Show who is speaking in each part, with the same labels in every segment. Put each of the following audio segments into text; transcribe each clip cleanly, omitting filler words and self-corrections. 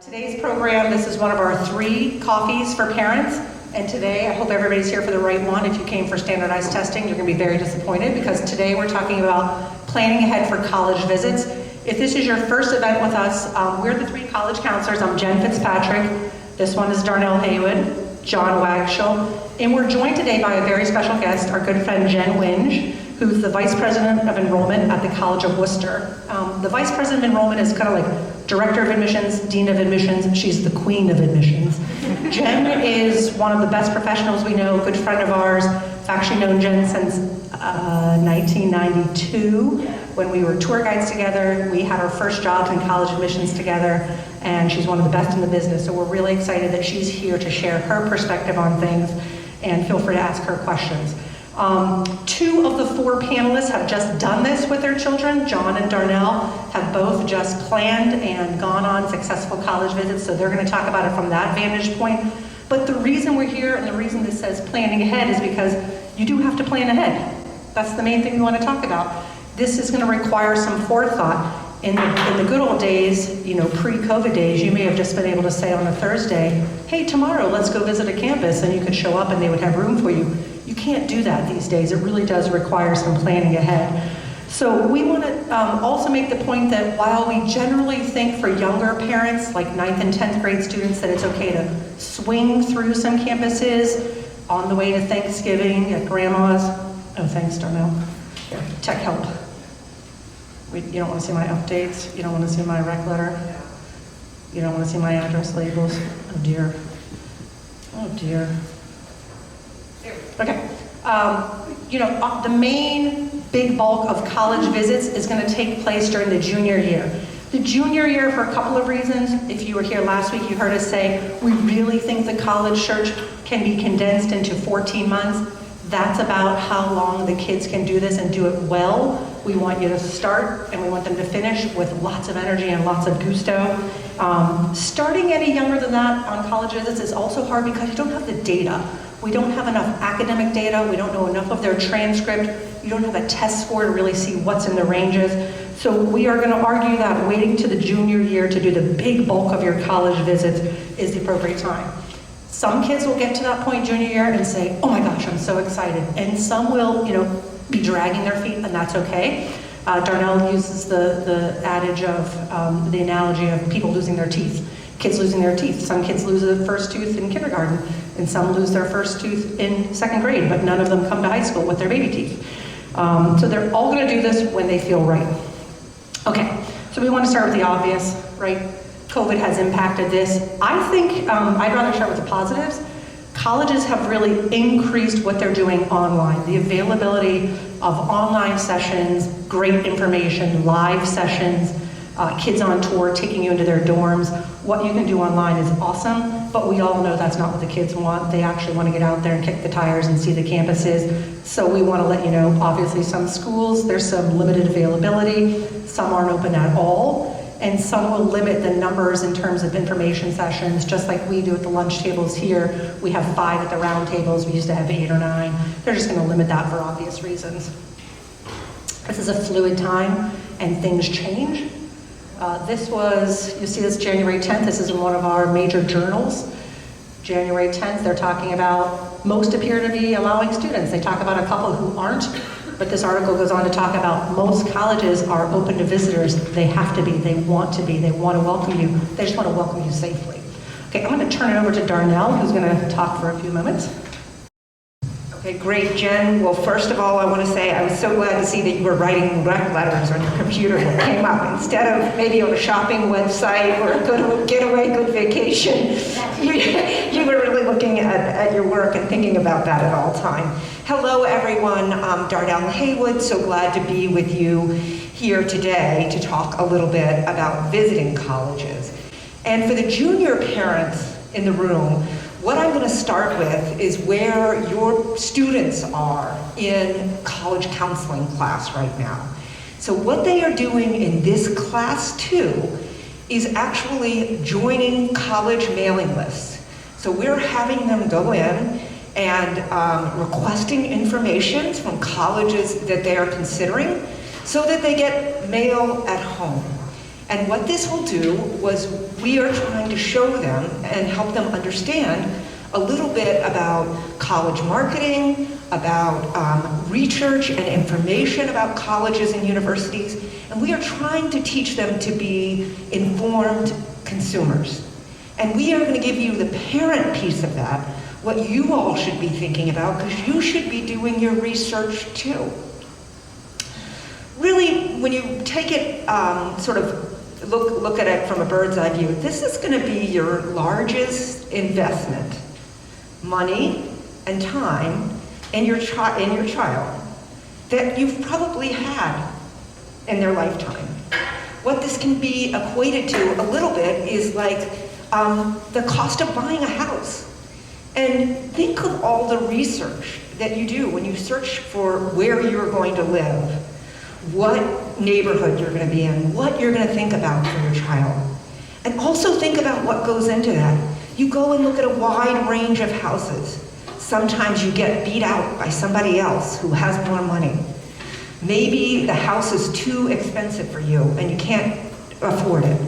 Speaker 1: Today's program, this is one of our 3 coffees for parents, and today I hope everybody's here for the right one. If you came for standardized testing, you're going to be very disappointed because today we're talking about planning ahead for college visits. If this is your first event with us, we're the 3 college counselors. I'm Jen Fitzpatrick, this one is Darnell Haywood, John Wagshall, and we're joined today by a very special guest, our good friend Jen Winge, who's the Vice President of Enrollment at the College of Worcester. The Vice President of Enrollment is kind of like Director of Admissions, Dean of Admissions. She's the Queen of Admissions. Jen is one of the best professionals we know, a good friend of ours. I've actually known Jen since 1992 when we were tour guides together. We had our first jobs in college admissions together, and she's one of the best in the business. So we're really excited that she's here to share her perspective on things, and feel free to ask her questions. 2 of the 4 panelists have just done this with their children. John and Darnell have both just planned and gone on successful college visits, so they're going to talk about it from that vantage point. But the reason we're here and the reason this says planning ahead is because you do have to plan ahead. That's the main thing we want to talk about. This is going to require some forethought. In the good old days, you know, pre-COVID days, you may have just been able to say on a Thursday, hey, tomorrow let's go visit a campus, and you could show up and they would have room for you. You can't do that these days. It really does require some planning ahead. So we want to also make the point that while we generally think for younger parents, like 9th and 10th grade students, that it's okay to swing through some campuses on the way to Thanksgiving at grandma's. Oh, thanks, Darnell. Here, tech help. You don't want to see my updates. You don't want to see my rec letter. You don't want to see my address labels. Oh dear. Oh dear. Okay. The main big bulk of college visits is going to take place during the junior year. The junior year, for a couple of reasons. If you were here last week, you heard us say we really think the college search can be condensed into 14 months. That's about how long the kids can do this and do it well. We want you to start and we want them to finish with lots of energy and lots of gusto. Starting any younger than that on college visits is also hard because you don't have the data. We don't have enough academic data. We don't know enough of their transcript. You don't have a test score to really see what's in the ranges. So we are going to argue that waiting to the junior year to do the big bulk of your college visits is the appropriate time. Some kids will get to that point junior year and say, oh my gosh, I'm so excited. And some will, be dragging their feet, and that's okay. Darnell uses the adage of, the analogy of people losing their teeth. Kids losing their teeth. Some kids lose their first tooth in kindergarten, and some lose their first tooth in 2nd grade, but none of them come to high school with their baby teeth. So they're all gonna do this when they feel right. Okay, so we want to start with the obvious, right? COVID has impacted this. I think I'd rather start with the positives. Colleges have really increased what they're doing online. The availability of online sessions, great information, live sessions, kids on tour taking you into their dorms. What you can do online is awesome, but we all know that's not what the kids want. They actually want to get out there and kick the tires and see the campuses. So we want to let you know, obviously some schools, there's some limited availability, some aren't open at all, and some will limit the numbers in terms of information sessions, just like we do at the lunch tables here. We have 5 at the round tables, we used to have 8 or 9. They're just going to limit that for obvious reasons. This is a fluid time, and things change. You see this January 10th, this is in one of our major journals. January 10th, they're talking about most appear to be allowing students. They talk about a couple who aren't, but this article goes on to talk about most colleges are open to visitors. They have to be, they want to be, they want to welcome you. They just want to welcome you safely. Okay, I'm going to turn it over to Darnell, who's going to talk for a few moments.
Speaker 2: Okay, great, Jen. Well, first of all, I want to say I was so glad to see that you were writing rec letters on your computer that came up instead of maybe on a shopping website or a good getaway, good vacation. You were really looking at your work and thinking about that at all time. Hello, everyone. I'm Darnell Haywood. So glad to be with you here today to talk a little bit about visiting colleges. And for the junior parents in the room, what I'm going to start with is where your students are in college counseling class right now. So what they are doing in this class 2 is actually joining college mailing lists. So we're having them go in and requesting information from colleges that they are considering so that they get mail at home. And what this will do was we are trying to show them and help them understand a little bit about college marketing, about research and information about colleges and universities, and we are trying to teach them to be informed consumers. And we are going to give you the parent piece of that, what you all should be thinking about, because you should be doing your research too. Really, when you take it, sort of look at it from a bird's eye view, this is going to be your largest investment, money and time, in your child that you've probably had in their lifetime. What this can be equated to a little bit is like the cost of buying a house. And think of all the research that you do when you search for where you're going to live, what neighborhood you're going to be in, what you're going to think about for your child. And also think about what goes into that. You go and look at a wide range of houses. Sometimes you get beat out by somebody else who has more money. Maybe the house is too expensive for you and you can't afford it.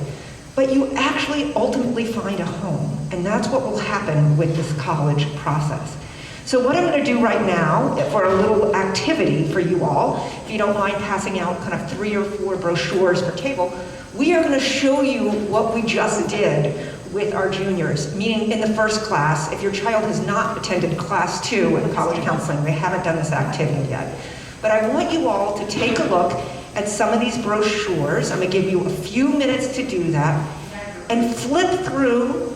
Speaker 2: But you actually ultimately find a home, and that's what will happen with this college process. So what I'm going to do right now for a little activity for you all, if you don't mind passing out kind of 3 or 4 brochures per table, we are going to show you what we just did with our juniors, meaning in the first class. If your child has not attended class 2 in college counseling, they haven't done this activity yet. But I want you all to take a look at some of these brochures. I'm going to give you a few minutes to do that, and flip through,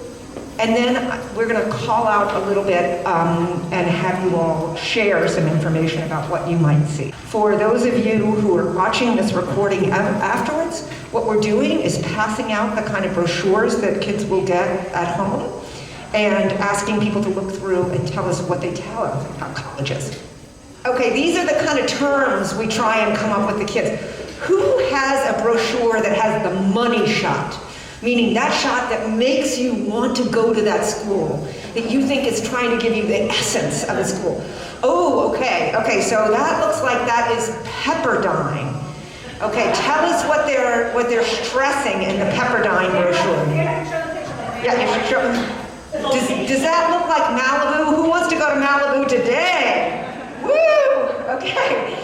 Speaker 2: and then we're going to call out a little bit and have you all share some information about what you might see. For those of you who are watching this recording afterwards, what we're doing is passing out the kind of brochures that kids will get at home and asking people to look through and tell us what they tell us about colleges. Okay, these are the kind of terms we try and come up with the kids. Who has a brochure that has the money shot? Meaning that shot that makes you want to go to that school, that you think is trying to give you the essence of the school. Oh, okay, so that looks like that is Pepperdine. Okay, tell us what they're stressing in the Pepperdine brochure. Yeah, you should show. Does that look like Malibu? Who wants to go to Malibu today? Woo! Okay.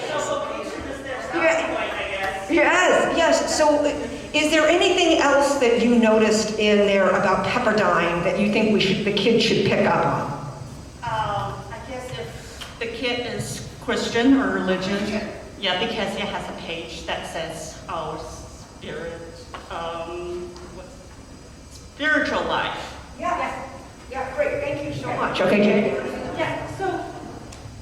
Speaker 2: Yes. So, is there anything else that you noticed in there about Pepperdine that you think the kids should pick up on?
Speaker 3: I guess if the kid is Christian or religious, yeah, because it has a page that says our spiritual life.
Speaker 2: Yeah, great. Thank you so much. Okay, Jay.
Speaker 1: Yeah, so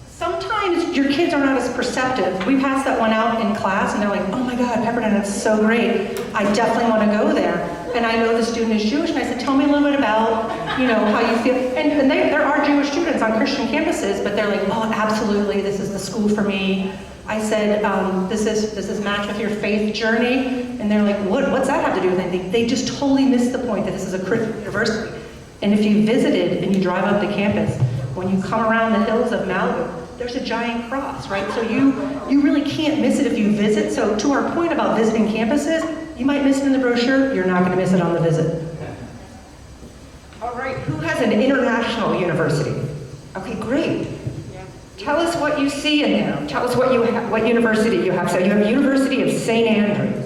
Speaker 1: sometimes your kids are not as perceptive. We pass that one out in class and they're like, oh my God, Pepperdine, that's so great. I definitely want to go there. And I know the student is Jewish, and I said, tell me a little bit about, how you feel. And there are Jewish students on Christian campuses, but they're like, oh, absolutely, this is the school for me. I said, does this match with your faith journey? And they're like, what's that have to do with anything? They just totally missed the point that this is a Christian university. And if you visited and you drive up the campus, when you come around the hills of Malibu, there's a giant cross, right? So you really can't miss it if you visit. So to our point about visiting campuses, you might miss it in the brochure, you're not going to miss it on the visit.
Speaker 2: All right, who has an international university? Okay, great. Tell us what you see in there. Tell us what university you have. So you have University of St. Andrews.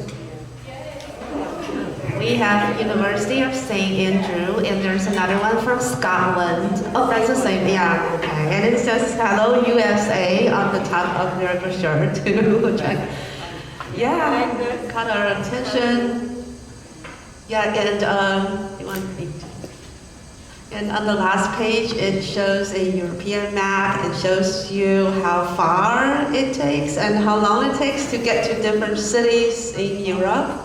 Speaker 4: We have University of St. Andrew, and there's another one from Scotland. Oh, that's the same, yeah, okay. And it says Hello USA on the top of their brochure too, which caught our attention. Yeah, and on the last page, it shows a European map. It shows you how far it takes and how long it takes to get to different cities in Europe.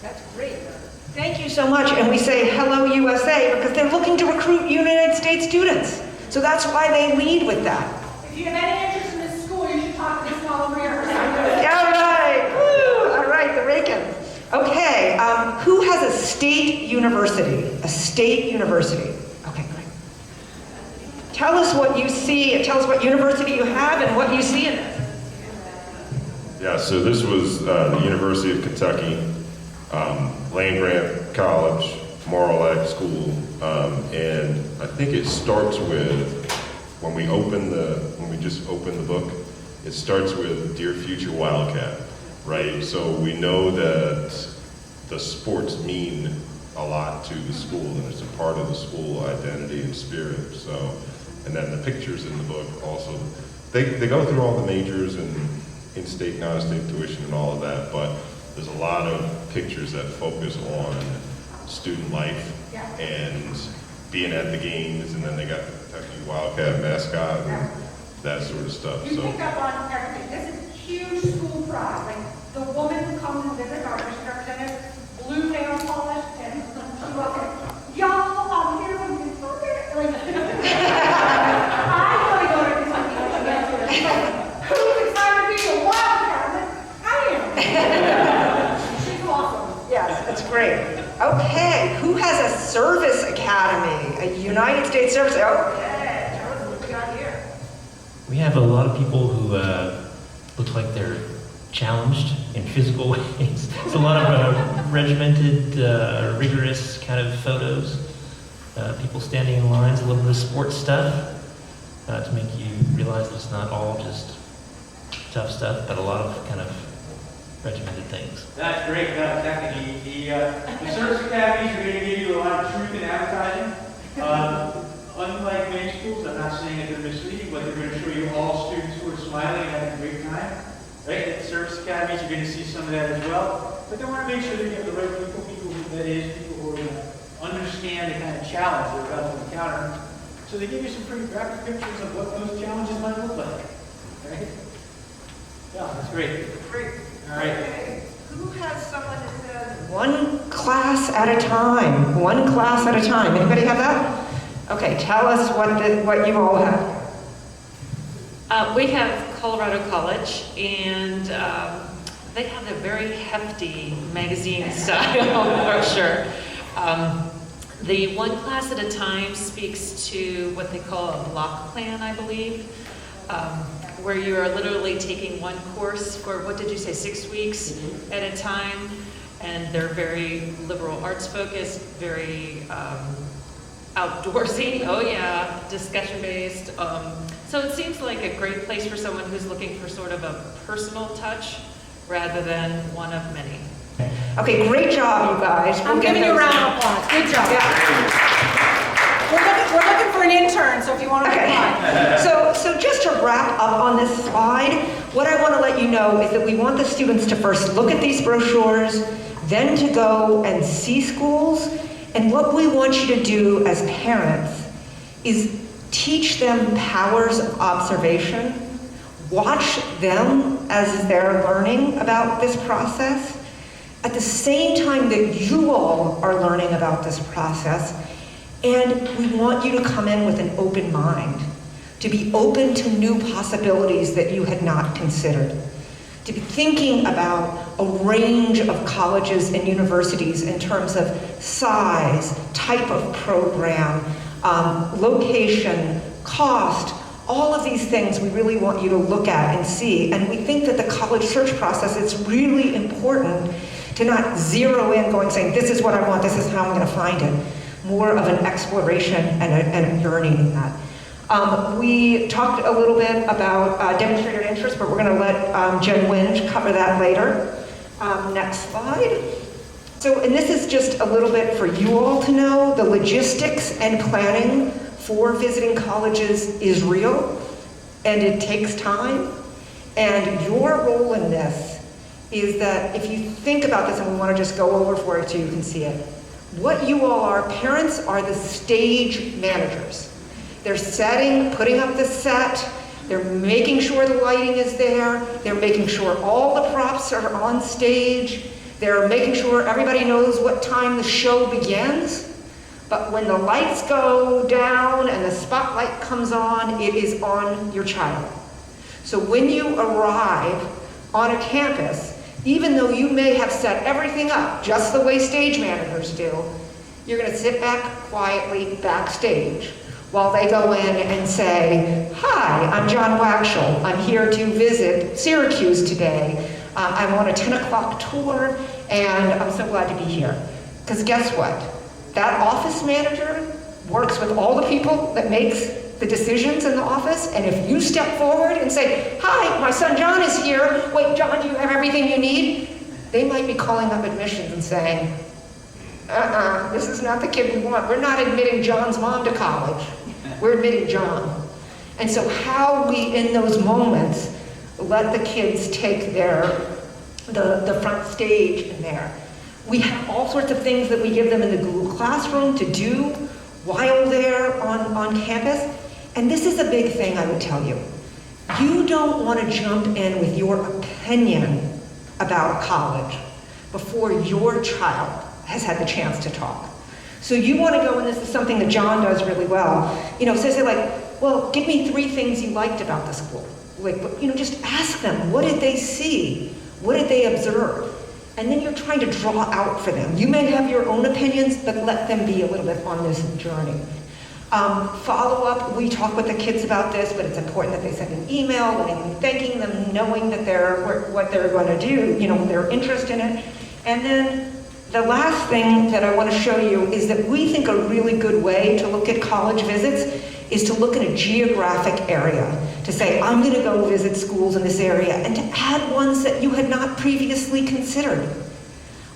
Speaker 2: That's great. Thank you so much. And we say hello USA because they're looking to recruit United States students. So that's why they lead with that.
Speaker 5: If you have any interest in this school, you should talk to this small career.
Speaker 2: Yeah, right. Woo. All right, the Rakins. Okay, who has a state university? A state university. Okay, great. Tell us what you see. Tell us what university you have and what you see in it.
Speaker 6: Yeah, so this was the University of Kentucky. land-grant college, moral ag school, and I think it starts with, when we just open the book, it starts with Dear Future Wildcat, right? So we know that the sports mean a lot to the school, and it's a part of the school identity and spirit. So, and then the pictures in the book also, they go through all the majors and in-state, non-state tuition and all of that, but there's a lot of pictures that focus on student life and being at the games, and then they got the Kentucky Wildcat mascot and that sort of stuff.
Speaker 5: You
Speaker 6: So
Speaker 5: pick up on everything. This is huge school pride. Like, the woman who comes and visits our mission representative, blue nail polish, and she walks in, y'all, I'm here from Kentucky. Like, I want to go to Kentucky when she gets here. She's like, who's excited to be a Wildcat? I'm like, I am. She's awesome.
Speaker 2: Yes, that's great. Okay, who has a service academy, a United States service? Okay, tell us what we got here.
Speaker 7: We have a lot of people who look like they're challenged in physical ways. It's a lot of regimented, rigorous kind of photos. People standing in lines, a little bit of sports stuff to make you realize that it's not all just tough stuff, but a lot of kind of regimented things.
Speaker 8: That's great. No, exactly. The service academies are going to give you a lot of truth in advertising. Unlike many schools, I'm not saying that they're misleading, but they're going to show you all students who are smiling and having a great time. Right? At the service academies, you're going to see some of that as well. But they want to make sure they get the right people who are going to understand the kind of challenge they're about to encounter. So they give you some pretty graphic pictures of what those challenges might look like. Right? Yeah, that's great.
Speaker 2: Great.
Speaker 8: All right.
Speaker 2: Okay. Who has someone that says one class at a time? One class at a time. Anybody have that? Okay, tell us what you all have.
Speaker 9: We have Colorado College, and they have a very hefty magazine style brochure. The one class at a time speaks to what they call a block plan, I believe, where you are literally taking one course for, what did you say, 6 weeks at a time, and they're very liberal arts focused, very outdoorsy, oh yeah, discussion based. So it seems like a great place for someone who's looking for sort of a personal touch rather than one of many.
Speaker 2: Okay, great job, you guys.
Speaker 5: I'm giving you a round of applause. Good job. We're looking for an intern, so if you want to apply.
Speaker 2: So just to wrap up on this slide, what I want to let you know is that we want the students to first look at these brochures, then to go and see schools. And what we want you to do as parents is teach them powers of observation, watch them as they're learning about this process, at the same time that you all are learning about this process. And we want you to come in with an open mind, to be open to new possibilities that you had not considered, to be thinking about a range of colleges and universities in terms of size, type of program, location, cost, all of these things we really want you to look at and see. And we think that the college search process, it's really important to not zero in going saying, this is what I want, this is how I'm going to find it. More of an exploration and a yearning in that. We talked a little bit about demonstrated interest, but we're going to let Jen Winge cover that later. Next slide. So, and this is just a little bit for you all to know, the logistics and planning for visiting colleges is real, and it takes time. And your role in this is that if you think about this, and we want to just go over for it so you can see it, what you all are, parents are the stage managers. They're setting, putting up the set, they're making sure the lighting is there, they're making sure all the props are on stage, they're making sure everybody knows what time the show begins. But when the lights go down and the spotlight comes on, it is on your child. So when you arrive on a campus, even though you may have set everything up just the way stage managers do, you're going to sit back quietly backstage while they go in and say, hi, I'm John Waxel. I'm here to visit Syracuse today. I'm on a 10 o'clock tour, And I'm so glad to be here. Because guess what? That office manager works with all the people that makes the decisions in the office, and if you step forward and say, hi, my son John is here, wait, John, do you have everything you need? They might be calling up admissions and saying, this is not the kid we want. We're not admitting John's mom to college. We're admitting John. And so how we, in those moments, let the kids take the front stage in there. We have all sorts of things that we give them in the Google Classroom to do while they're on campus. And this is a big thing I would tell you. You don't want to jump in with your opinion about college before your child has had the chance to talk. So you want to go, and this is something that John does really well, say like, well, give me 3 things you liked about the school. Like, just ask them, what did they see? What did they observe? And then you're trying to draw out for them. You may have your own opinions, but let them be a little bit on this journey. Follow up, we talk with the kids about this, but it's important that they send an email, thanking them, knowing that what they're going to do, their interest in it. And then the last thing that I want to show you is that we think a really good way to look at college visits is to look at a geographic area, to say, I'm going to go visit schools in this area, and to add ones that you had not previously considered.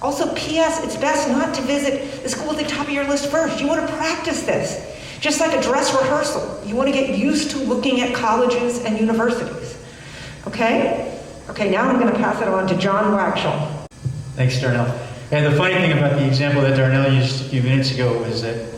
Speaker 2: Also, P.S., it's best not to visit the school at the top of your list first. You want to practice this. Just like a dress rehearsal, you want to get used to looking at colleges and universities. Okay? Okay, now I'm going to pass it on to John Waxel.
Speaker 10: Thanks, Darnell. And the funny thing about the example that Darnell used a few minutes ago was that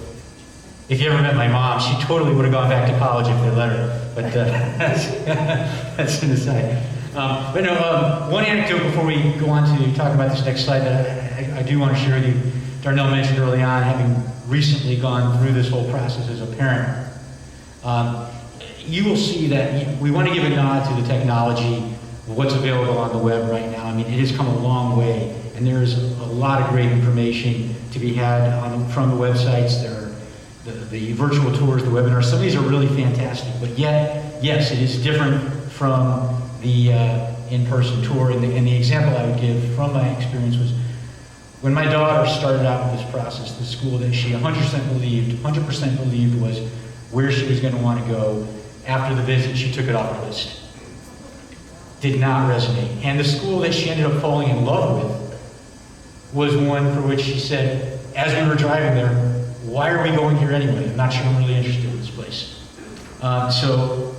Speaker 10: if you ever met my mom, she totally would have gone back to college if they let her. But that's an aside. But no, one anecdote before we go on to talk about this next slide that I do want to share with you. Darnell mentioned early on, having recently gone through this whole process as a parent. You will see that we want to give a nod to the technology, what's available on the web right now. I mean, it has come a long way, and there's a lot of great information to be had from the websites. There are the virtual tours, the webinars. Some of these are really fantastic, but yet, yes, it is different from the in-person tour. And the example I would give from my experience was when my daughter started out with this process, the school that she 100% believed was where she was going to want to go. After the visit, she took it off her list. Did not resonate. And the school that she ended up falling in love with was one for which she said, as we were driving there, why are we going here anyway? I'm not sure I'm really interested in this place. So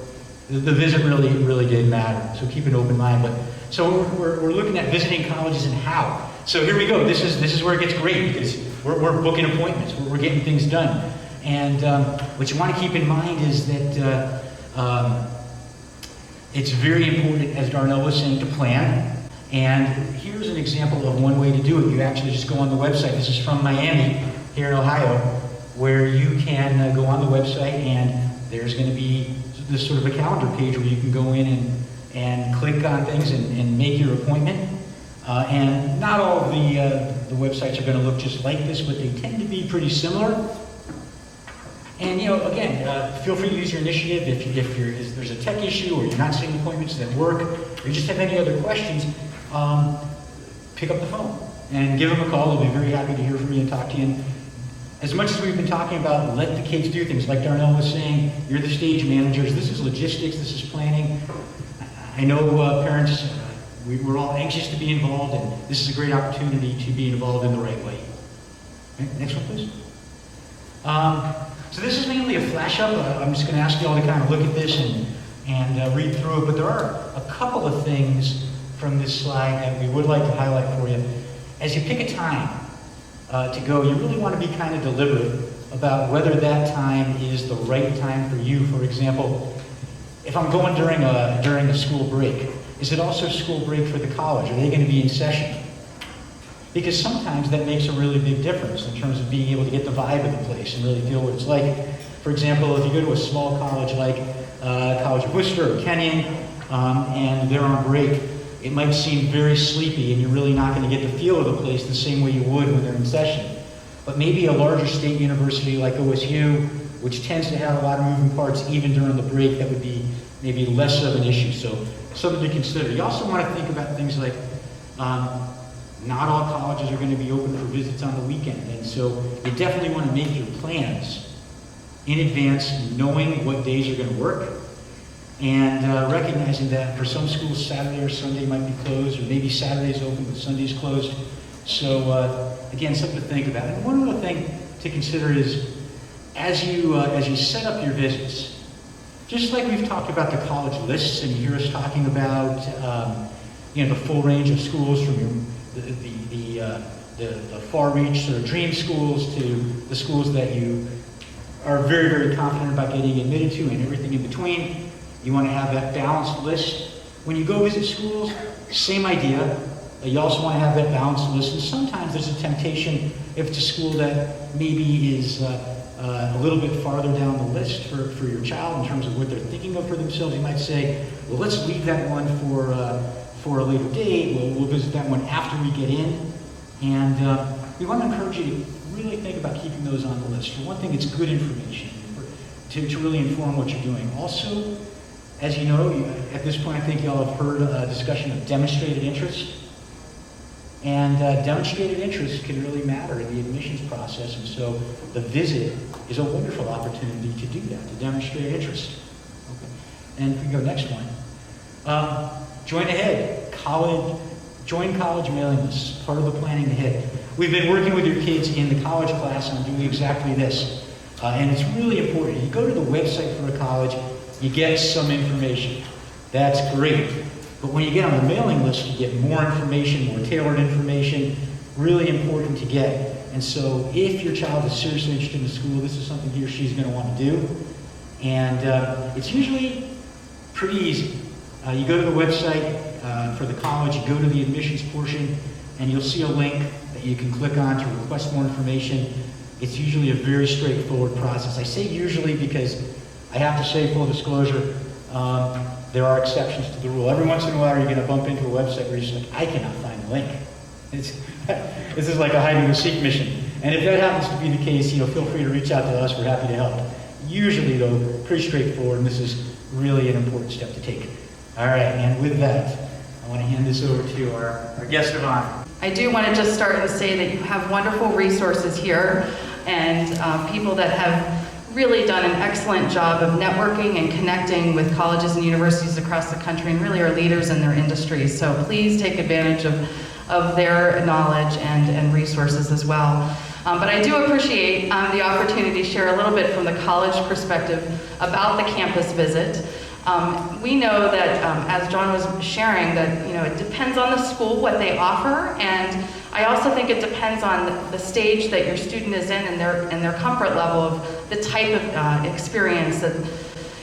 Speaker 10: the visit really did matter. So keep an open mind. But so we're looking at visiting colleges and how. So here we go. This is where it gets great because we're booking appointments. We're getting things done. And what you want to keep in mind is that it's very important, as Darnell was saying, to plan. And here's an example of one way to do it. You actually just go on the website. This is from Miami, here in Ohio, where you can go on the website and there's going to be this sort of a calendar page where you can go in and click on things and make your appointment. And not all of the websites are going to look just like this, but they tend to be pretty similar. And again, feel free to use your initiative if there's a tech issue or you're not seeing appointments that work, or you just have any other questions, pick up the phone and give them a call. They'll be very happy to hear from you and talk to you. And as much as we've been talking about let the kids do things, like Darnell was saying, you're the stage managers. This is logistics. This is planning. I know parents, we're all anxious to be involved, and this is a great opportunity to be involved in the right way. Okay, next one, please. So this is mainly a flash up. I'm just going to ask you all to kind of look at this and read through it, but there are a couple of things from this slide that we would like to highlight for you. As you pick a time to go, you really want to be kind of deliberate about whether that time is the right time for you. For example, if I'm going during a school break, is it also school break for the college? Are they going to be in session? Because sometimes that makes a really big difference in terms of being able to get the vibe of the place and really feel what it's like. For example, if you go to a small college like College of Worcester or Kenyon, and they're on break, it might seem very sleepy and you're really not going to get the feel of the place the same way you would when they're in session. But maybe a larger state university like OSU, which tends to have a lot of moving parts even during the break, that would be maybe less of an issue. So something to consider. You also want to think about things like Not all colleges are going to be open for visits on the weekend, and so you definitely want to make your plans in advance, knowing what days are going to work, and recognizing that for some schools, Saturday or Sunday might be closed, or maybe Saturday's open but Sunday's closed. So again, something to think about. And one other thing to consider is, as you set up your visits, just like we've talked about the college lists, and you hear us talking about the full range of schools from the far reach sort of dream schools to the schools that you are very, very confident about getting admitted to, and everything in between. You want to have that balanced list. When you go visit schools, same idea. You also want to have that balanced list, and sometimes there's a temptation, if it's a school that maybe is a little bit farther down the list for your child in terms of what they're thinking of for themselves, you might say, well, let's leave that one for a later date. We'll visit that one after we get in. And we want to encourage you to really think about keeping those on the list. For one thing, it's good information to really inform what you're doing. Also, as you know, at this point, I think y'all have heard a discussion of demonstrated interest. And demonstrated interest can really matter in the admissions process, and so the visit is a wonderful opportunity to do that, to demonstrate interest. Okay. And if we go next one, join ahead, join college mailing lists, part of the planning ahead. We've been working with your kids in the college class on doing exactly this, and it's really important. You go to the website for a college, you get some information. That's great. But when you get on the mailing list, you get more information, more tailored information, really important to get. And so if your child is seriously interested in the school, this is something he or she's going to want to do. And it's usually pretty easy. You go to the website for the college, you go to the admissions portion, and you'll see a link that you can click on to request more information. It's usually a very straightforward process. I say usually because I have to say, full disclosure, there are exceptions to the rule. Every once in a while, you're going to bump into a website where you're just like, I cannot find the link. This is like a hide and seek mission. And if that happens to be the case, feel free to reach out to us. We're happy to help. Usually, though, pretty straightforward, and this is really an important step to take. All right, and with that, I want to hand this over to our guest of honor.
Speaker 11: I do want to just start and say that you have wonderful resources here, and people that have really done an excellent job of networking and connecting with colleges and universities across the country, and really are leaders in their industries. So please take advantage of their knowledge and resources as well. But I do appreciate the opportunity to share a little bit from the college perspective about the campus visit. We know that, as John was sharing, that it depends on the school, what they offer, and I also think it depends on the stage that your student is in and their comfort level of the type of experience that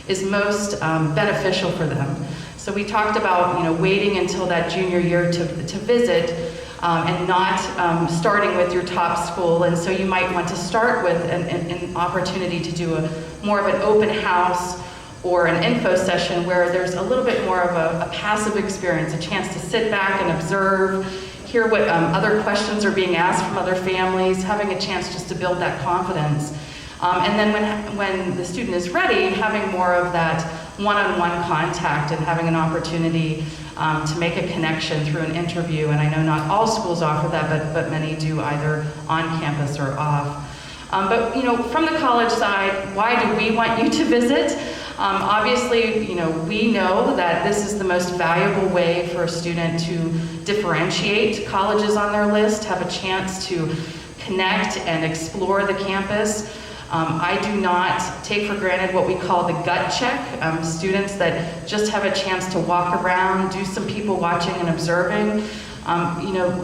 Speaker 11: is most beneficial for them. So we talked about waiting until that junior year to visit and not starting with your top school, and so you might want to start with an opportunity to do more of an open house or an info session where there's a little bit more of a passive experience, a chance to sit back and observe, hear what other questions are being asked from other families, having a chance just to build that confidence. And then when the student is ready, having more of that one-on-one contact and having an opportunity to make a connection through an interview. And I know not all schools offer that, but many do, either on campus or off. But from the college side, why do we want you to visit? Obviously, we know that this is the most valuable way for a student to differentiate colleges on their list, have a chance to connect and explore the campus. I do not take for granted what we call the gut check, students that just have a chance to walk around, do some people watching and observing.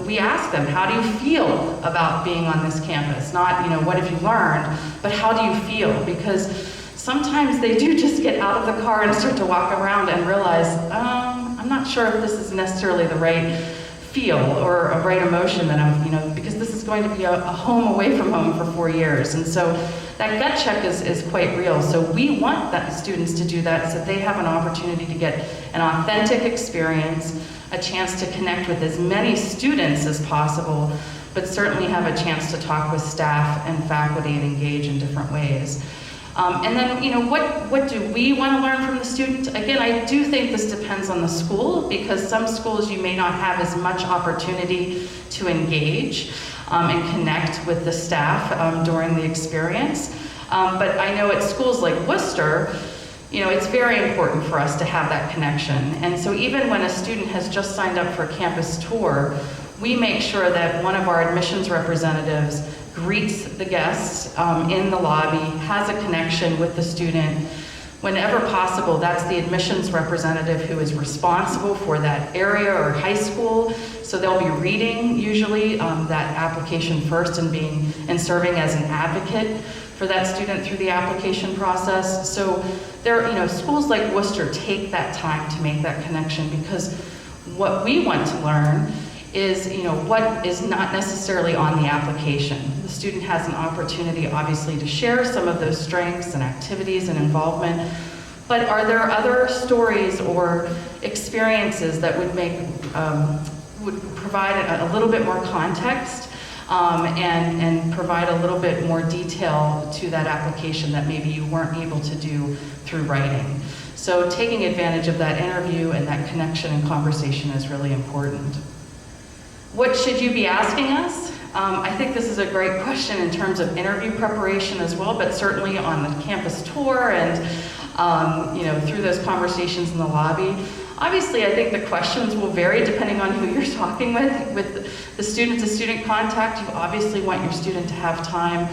Speaker 11: We ask them, how do you feel about being on this campus? Not, what have you learned, but how do you feel? Because sometimes they do just get out of the car and start to walk around and realize, I'm not sure if this is necessarily the right feel or a right emotion that I'm, because this is going to be a home away from home for 4 years. And so that gut check is quite real. So we want that students to do that so they have an opportunity to get an authentic experience, a chance to connect with as many students as possible, but certainly have a chance to talk with staff and faculty and engage in different ways. And then, what do we want to learn from the student? Again, I do think this depends on the school, because some schools you may not have as much opportunity to engage and connect with the staff during the experience. But I know at schools like Worcester, it's very important for us to have that connection. And so even when a student has just signed up for a campus tour, we make sure that one of our admissions representatives greets the guests in the lobby, has a connection with the student. Whenever possible, that's the admissions representative who is responsible for that area or high school. So they'll be reading usually that application first and serving as an advocate for that student through the application process. So schools like Worcester take that time to make that connection, because what we want to learn is, what is not necessarily on the application. The student has an opportunity, obviously, to share some of those strengths and activities and involvement, but are there other stories or experiences that would provide a little bit more context and provide a little bit more detail to that application that maybe you weren't able to do through writing? So taking advantage of that interview and that connection and conversation is really important. What should you be asking us? I think this is a great question in terms of interview preparation as well, but certainly on the campus tour and through those conversations in the lobby. Obviously, I think the questions will vary depending on who you're talking with. With the student-to-student contact, you obviously want your student to have time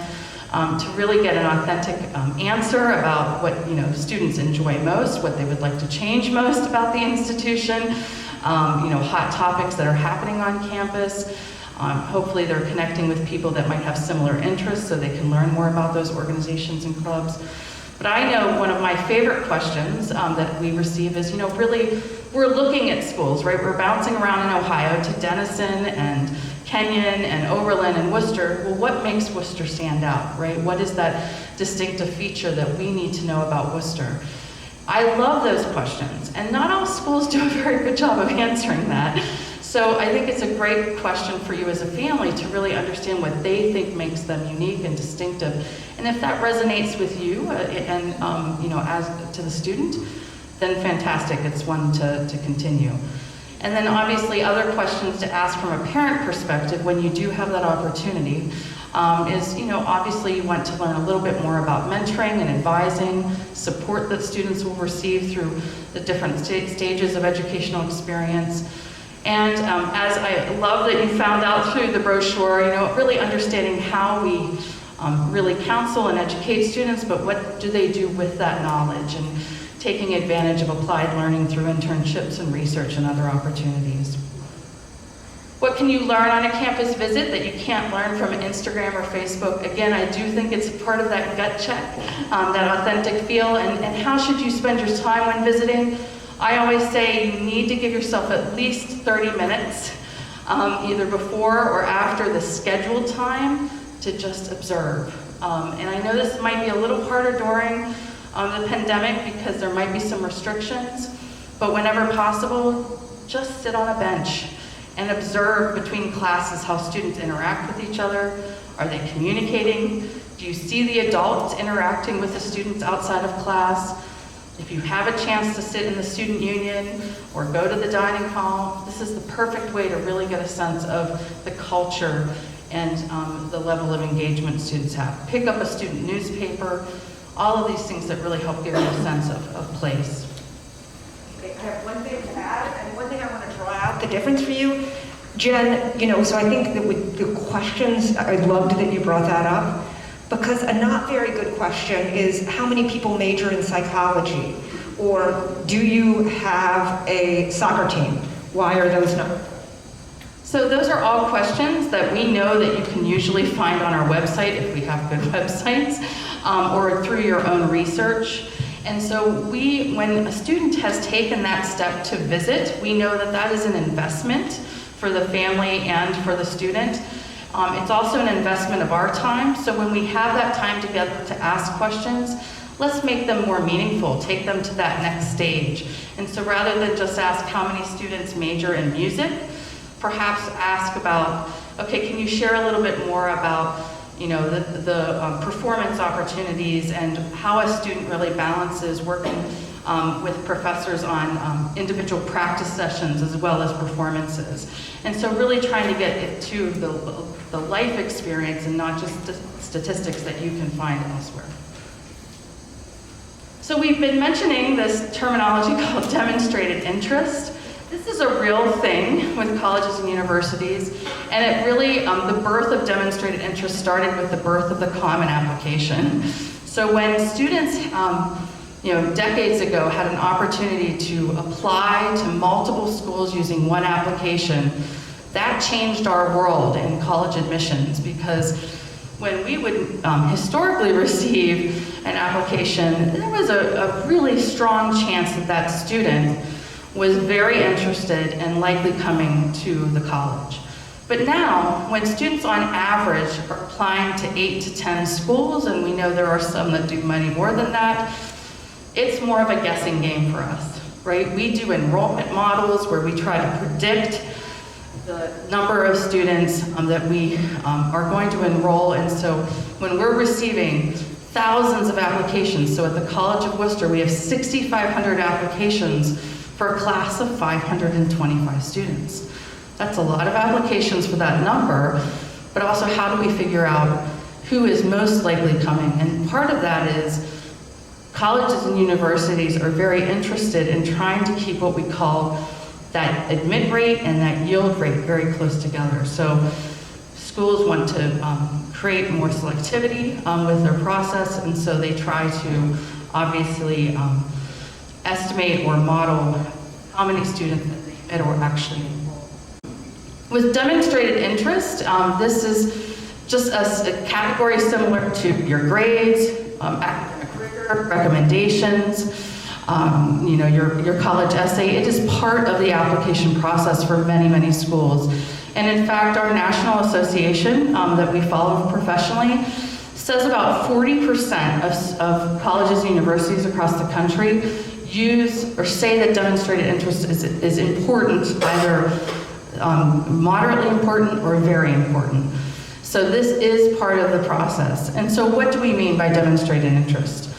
Speaker 11: to really get an authentic answer about what students enjoy most, what they would like to change most about the institution. Hot topics that are happening on campus. Hopefully they're connecting with people that might have similar interests so they can learn more about those organizations and clubs. But I know one of my favorite questions that we receive is, really, we're looking at schools, right? We're bouncing around in Ohio to Denison and Kenyon and Oberlin and Worcester. Well, what makes Worcester stand out, right? What is that distinctive feature that we need to know about Worcester? I love those questions, and not all schools do a very good job of answering that. So I think it's a great question for you as a family to really understand what they think makes them unique and distinctive. And if that resonates with you as to the student, then fantastic, it's one to continue. And then obviously other questions to ask from a parent perspective when you do have that opportunity is, obviously you want to learn a little bit more about mentoring and advising, support that students will receive through the different stages of educational experience. And as I love that you found out through the brochure, really understanding how we really counsel and educate students, but what do they do with that knowledge, and taking advantage of applied learning through internships and research and other opportunities. What can you learn on a campus visit that you can't learn from Instagram or Facebook? Again, I do think it's part of that gut check, that authentic feel, and how should you spend your time when visiting? I always say you need to give yourself at least 30 minutes, either before or after the scheduled time, to just observe. And I know this might be a little harder during the pandemic because there might be some restrictions, but whenever possible, just sit on a bench and observe between classes how students interact with each other. Are they communicating? Do you see the adults interacting with the students outside of class? If you have a chance to sit in the student union or go to the dining hall, this is the perfect way to really get a sense of the culture and the level of engagement students have. Pick up a student newspaper, all of these things that really help give you a sense of place.
Speaker 2: Okay, I have one thing to add, and one thing I want to draw out the difference for you. Jen, so I think that with the questions, I loved that you brought that up, because a not very good question is how many people major in psychology, or do you have a soccer team? Why are those not?
Speaker 11: So those are all questions that we know that you can usually find on our website if we have good websites, or through your own research. And so when a student has taken that step to visit, we know that that is an investment for the family and for the student. It's also an investment of our time. So when we have that time together to ask questions, let's make them more meaningful, take them to that next stage. And so rather than just ask how many students major in music, perhaps ask about, okay, can you share a little bit more about the performance opportunities and how a student really balances working with professors on individual practice sessions as well as performances. And so really trying to get it to the life experience and not just statistics that you can find elsewhere. So we've been mentioning this terminology called demonstrated interest. This is a real thing with colleges and universities, and it really, the birth of demonstrated interest started with the birth of the Common Application. So when students, decades ago had an opportunity to apply to multiple schools using one application, that changed our world in college admissions, because when we would historically receive an application, there was a really strong chance that that student was very interested and likely coming to the college. But now, when students on average are applying to 8 to 10 schools, and we know there are some that do many more than that, it's more of a guessing game for us, right? We do enrollment models where we try to predict the number of students that we are going to enroll, and so when we're receiving thousands of applications, so at the College of Worcester we have 6,500 applications for a class of 525 students. That's a lot of applications for that number, but also how do we figure out who is most likely coming? And part of that is colleges and universities are very interested in trying to keep what we call that admit rate and that yield rate very close together. So schools want to create more selectivity with their process, and so they try to obviously estimate or model how many students that they or actually enroll. With demonstrated interest, this is just a category similar to your grades, academic rigor, recommendations, your college essay. It is part of the application process for many, many schools. And in fact, our national association that we follow professionally says about 40% of colleges and universities across the country use or say that demonstrated interest is important, either moderately important or very important. So this is part of the process. And so what do we mean by demonstrated interest?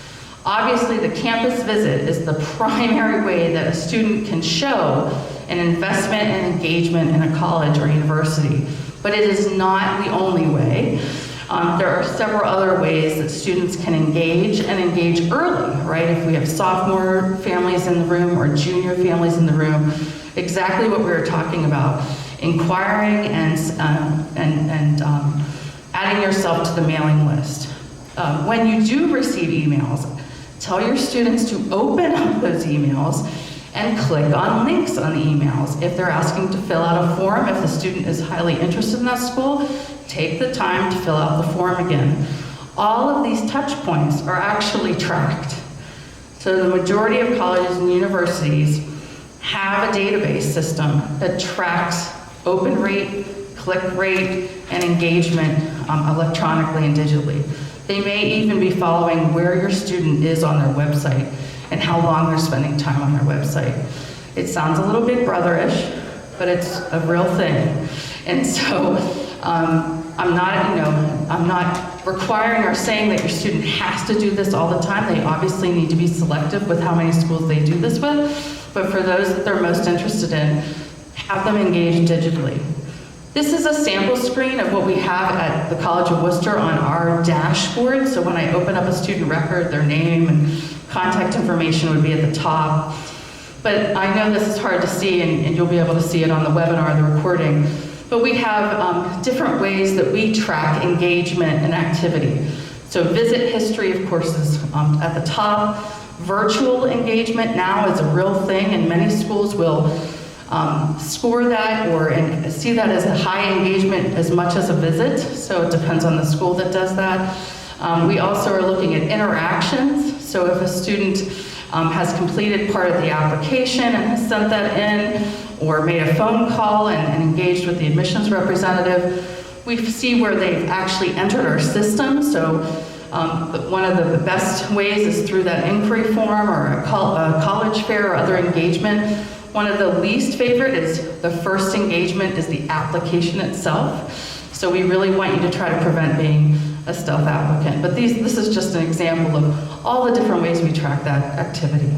Speaker 11: Obviously, the campus visit is the primary way that a student can show an investment and engagement in a college or university, but it is not the only way. There are several other ways that students can engage and engage early, right? If we have sophomore families in the room or junior families in the room, exactly what we were talking about, inquiring and adding yourself to the mailing list. When you do receive emails, tell your students to open up those emails and click on links on the emails. If they're asking to fill out a form, if the student is highly interested in that school, take the time to fill out the form again. All of these touch points are actually tracked. So the majority of colleges and universities have a database system that tracks open rate, click rate, and engagement electronically and digitally. They may even be following where your student is on their website and how long they're spending time on their website. It sounds a little bit brotherish, but it's a real thing. And so I'm not requiring or saying that your student has to do this all the time. They obviously need to be selective with how many schools they do this with, but for those that they're most interested in, have them engage digitally. This is a sample screen of what we have at the College of Worcester on our dashboard. So when I open up a student record, their name and contact information would be at the top. But I know this is hard to see, and you'll be able to see it on the webinar, the recording. But we have different ways that we track engagement and activity. So visit history, of course, is at the top. Virtual engagement now is a real thing, and many schools will score that and see that as a high engagement as much as a visit. So it depends on the school that does that. We also are looking at interactions. So if a student has completed part of the application and has sent that in, or made a phone call and engaged with the admissions representative, we see where they've actually entered our system. So one of the best ways is through that inquiry form or a college fair or other engagement. One of the least favorite is the first engagement is the application itself. So we really want you to try to prevent being a stealth applicant. But this is just an example of all the different ways we track that activity.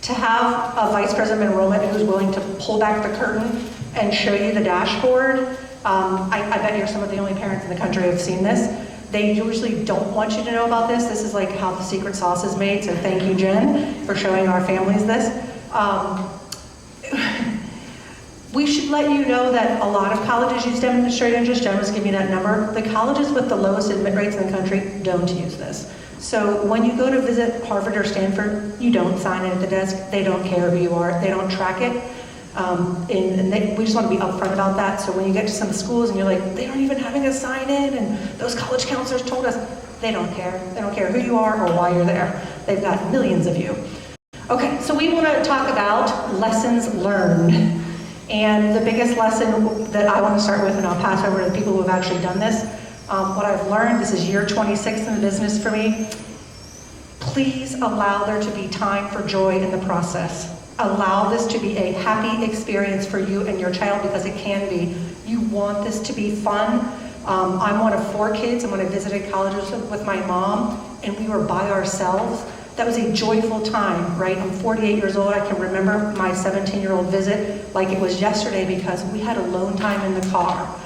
Speaker 1: To have a vice president of enrollment who's willing to pull back the curtain and show you the dashboard, I bet you're some of the only parents in the country who have seen this. They usually don't want you to know about this. This is like how the secret sauce is made, so thank you, Jen, for showing our families this. We should let you know that a lot of colleges use demonstrated interest. Jen was giving me that number. The colleges with the lowest admit rates in the country don't use this. So when you go to visit Harvard or Stanford, you don't sign in at the desk. They don't care who you are. They don't track it. We just want to be upfront about that. So when you get to some schools and you're like, they aren't even having us sign in, and those college counselors told us, they don't care. They don't care who you are or why you're there. They've got millions of you. Okay, so we want to talk about lessons learned. And the biggest lesson that I want to start with, and I'll pass over to the people who have actually done this, what I've learned, this is year 26 in the business for me, please allow there to be time for joy in the process. Allow this to be a happy experience for you and your child, because it can be. You want this to be fun. I'm one of 4 kids, and when I visited colleges with my mom, and we were by ourselves, that was a joyful time, right? I'm 48 years old. I can remember my 17-year-old visit like it was yesterday, because we had alone time in the car.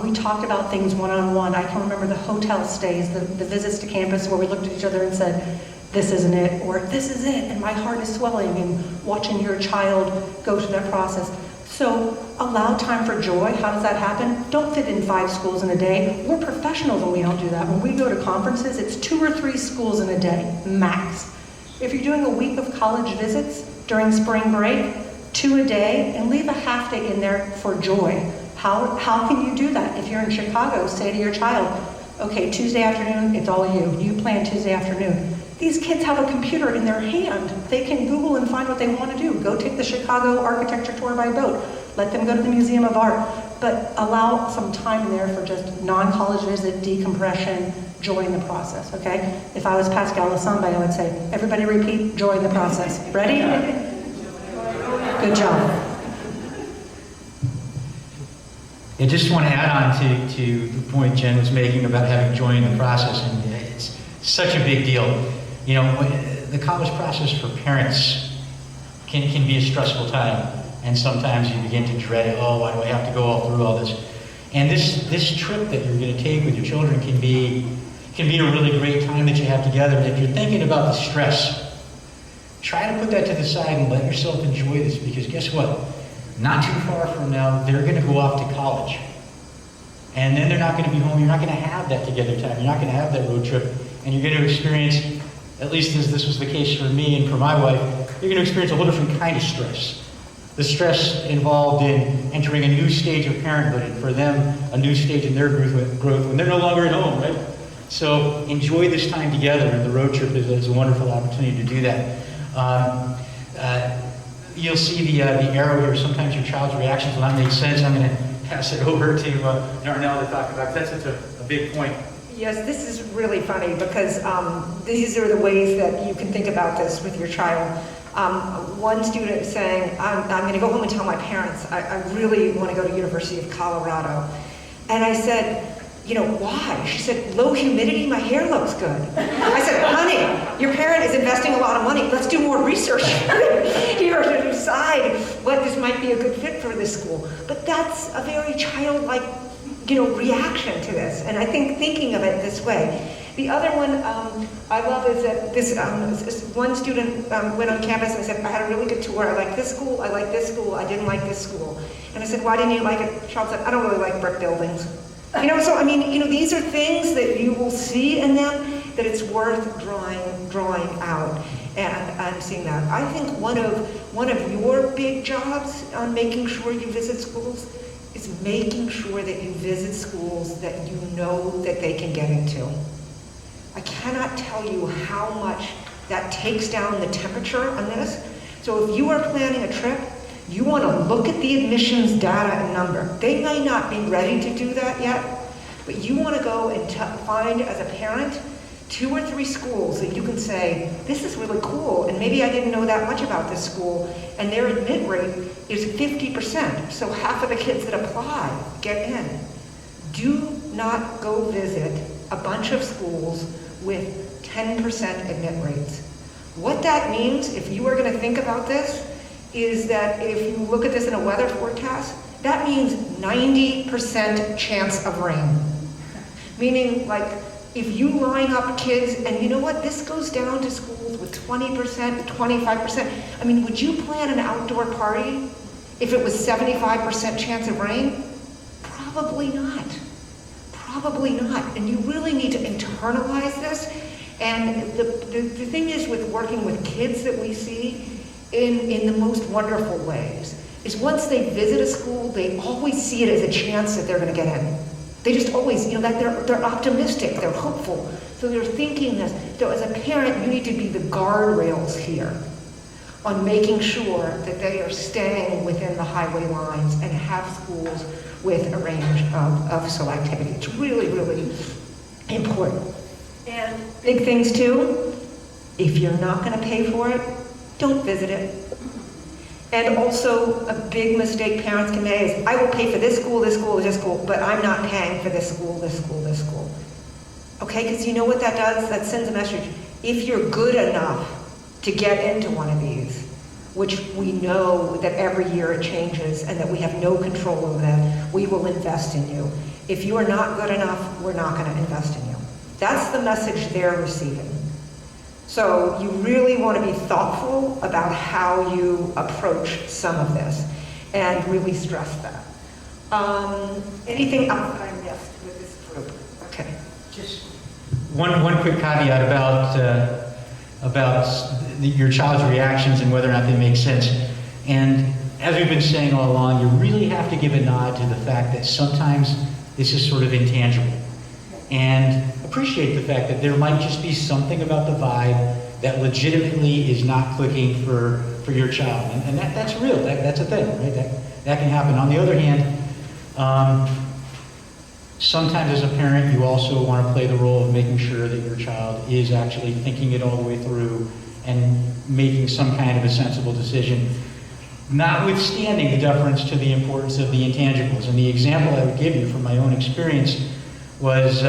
Speaker 1: We talked about things one-on-one. I can remember the hotel stays, the visits to campus where we looked at each other and said, this isn't it, or this is it, and my heart is swelling, and watching your child go through that process. So allow time for joy. How does that happen? Don't fit in 5 schools in a day. We're professionals when we don't do that. When we go to conferences, it's 2 or 3 schools in a day, max. If you're doing a week of college visits during spring break, 2 a day, and leave a half day in there for joy. How can you do that? If you're in Chicago, say to your child, okay, Tuesday afternoon, it's all you. You plan Tuesday afternoon. These kids have a computer in their hand. They can Google and find what they want to do. Go take the Chicago architecture tour by boat. Let them go to the Museum of Art. But allow some time there for just non-college visit, decompression, joy in the process, okay? If I was Pascal Lassambe, I would say, everybody repeat, joy in the process. Ready? Good job.
Speaker 10: I just want to add on to the point Jen was making about having joy in the process, and it's such a big deal. You know, the college process for parents can be a stressful time, and sometimes you begin to dread it. Oh, why do I have to go all through all this? And this trip that you're going to take with your children can be a really great time that you have together. And if you're thinking about the stress, try to put that to the side and let yourself enjoy this, because guess what? Not too far from now, they're going to go off to college. And then they're not going to be home. You're not going to have that together time. You're not going to have that road trip. And you're going to experience, at least as this was the case for me and for my wife, you're going to experience a whole different kind of stress. The stress involved in entering a new stage of parenthood, and for them, a new stage in their growth when they're no longer at home, right? So enjoy this time together, and the road trip is a wonderful opportunity to do that. You'll see the arrow here. Sometimes your child's reactions will not make sense. I'm going to pass it over to Darnell to talk about, because that's such a big point.
Speaker 2: Yes, this is really funny, because these are the ways that you can think about this with your child. One student is saying, I'm going to go home and tell my parents I really want to go to University of Colorado. And I said, you know, why? She said, low humidity, my hair looks good. I said, honey, your parent is investing a lot of money. Let's do more research here to decide what this might be a good fit for this school. But that's a very childlike, reaction to this. And I think thinking of it this way. The other one I love is that this one student went on campus and said, I had a really good tour. I like this school, I like this school, I didn't like this school. And I said, why didn't you like it? The child said, I don't really like brick buildings. These are things that you will see in them that it's worth drawing out. And I'm seeing that. I think one of your big jobs on making sure you visit schools is making sure that you visit schools that you know that they can get into. I cannot tell you how much that takes down the temperature on this. So if you are planning a trip, you want to look at the admissions data and number. They may not be ready to do that yet, but you want to go and find, as a parent, 2 or 3 schools that you can say, this is really cool, and maybe I didn't know that much about this school, and their admit rate is 50%, so half of the kids that apply get in. Do not go visit a bunch of schools with 10% admit rates. What that means, if you are going to think about this, is that if you look at this in a weather forecast, that means 90% chance of rain. Meaning, like, if you line up kids, and you know what, this goes down to schools with 20%, 25%. I mean, would you plan an outdoor party if it was 75% chance of rain? Probably not. Probably not. And you really need to internalize this. And the thing is with working with kids that we see in the most wonderful ways is once they visit a school, they always see it as a chance that they're going to get in. They just always, that they're optimistic, they're hopeful. So they're thinking this. So as a parent, you need to be the guardrails here on making sure that they are staying within the highway lines and have schools with a range of selectivity. It's really, really important. And big things too, if you're not going to pay for it, don't visit it. And also, a big mistake parents can make is, I will pay for this school, this school, this school, but I'm not paying for this school, this school, this school. Okay, because you know what that does? That sends a message. If you're good enough to get into one of these, which we know that every year it changes and that we have no control over that, we will invest in you. If you are not good enough, we're not going to invest in you. That's the message they're receiving. So you really want to be thoughtful about how you approach some of this and really stress that. Anything else that I missed with this group? Okay.
Speaker 10: Just one quick caveat about your child's reactions and whether or not they make sense. And as we've been saying all along, you really have to give a nod to the fact that sometimes this is sort of intangible. And appreciate the fact that there might just be something about the vibe that legitimately is not clicking for your child. And that's real, that's a thing, right? That can happen. On the other hand, sometimes as a parent, you also want to play the role of making sure that your child is actually thinking it all the way through and making some kind of a sensible decision, notwithstanding the deference to the importance of the intangibles. And the example I would give you from my own experience was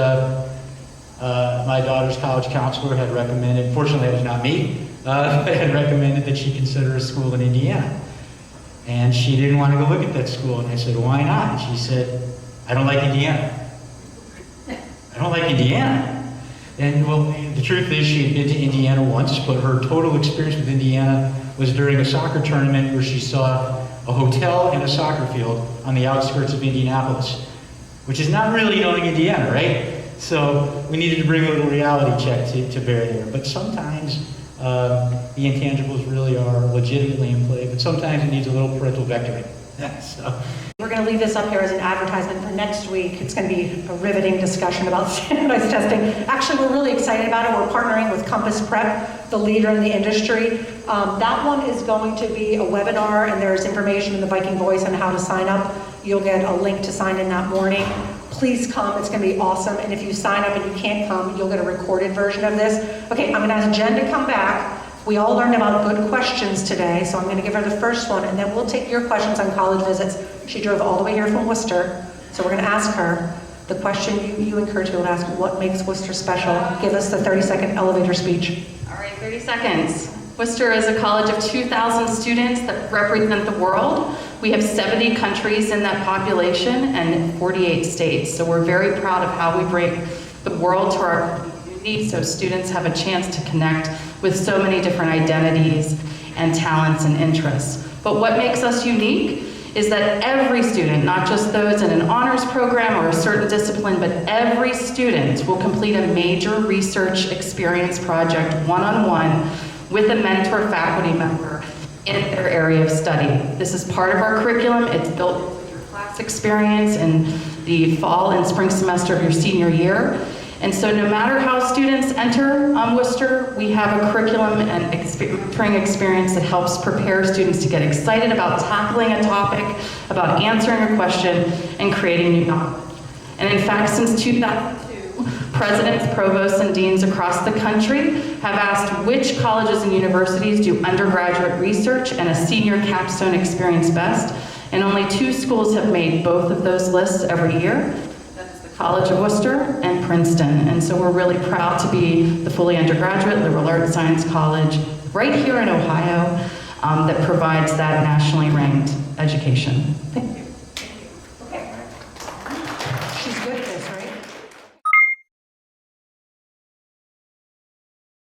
Speaker 10: my daughter's college counselor had recommended, fortunately it was not me, but had recommended that she consider a school in Indiana. And she didn't want to go look at that school. And I said, why not? And she said, I don't like Indiana. I don't like Indiana. And well, the truth is she had been to Indiana once, but her total experience with Indiana was during a soccer tournament where she saw a hotel and a soccer field on the outskirts of Indianapolis, which is not really knowing Indiana, right? So we needed to bring a little reality check to bear there. But sometimes the intangibles really are legitimately in play, but sometimes it needs a little parental vectoring. So.
Speaker 1: We're going to leave this up here as an advertisement for next week. It's going to be a riveting discussion about standardized testing. Actually, we're really excited about it. We're partnering with Compass Prep, the leader in the industry. That one is going to be a webinar, and there's information in the Viking Voice on how to sign up. You'll get a link to sign in that morning. Please come, it's going to be awesome. And if you sign up and you can't come, you'll get a recorded version of this. Okay, I'm going to ask Jen to come back. We all learned about good questions today, so I'm going to give her the first one, and then we'll take your questions on college visits. She drove all the way here from Worcester, so we're going to ask her the question you encourage people to ask, what makes Worcester special? Give us the 30-second elevator speech.
Speaker 11: All right, 30 seconds. Worcester is a college of 2,000 students that represent the world. We have 70 countries in that population and 48 states. So we're very proud of how we bring the world to our community so students have a chance to connect with so many different identities and talents and interests. But what makes us unique is that every student, not just those in an honors program or a certain discipline, but every student will complete a major research experience project one-on-one with a mentor faculty member in their area of study. This is part of our curriculum. It's built with your class experience in the fall and spring semester of your senior year. And so no matter how students enter Worcester, we have a curriculum and mentoring experience that helps prepare students to get excited about tackling a topic, about answering a question, and creating new knowledge. And in fact, since 2002, presidents, provosts, and deans across the country have asked which colleges and universities do undergraduate research and a senior capstone experience best, and only 2 schools have made both of those lists every year. That's the College of Worcester, and Princeton. And so we're really proud to be the fully undergraduate liberal arts science college right here in Ohio that provides that nationally ranked education.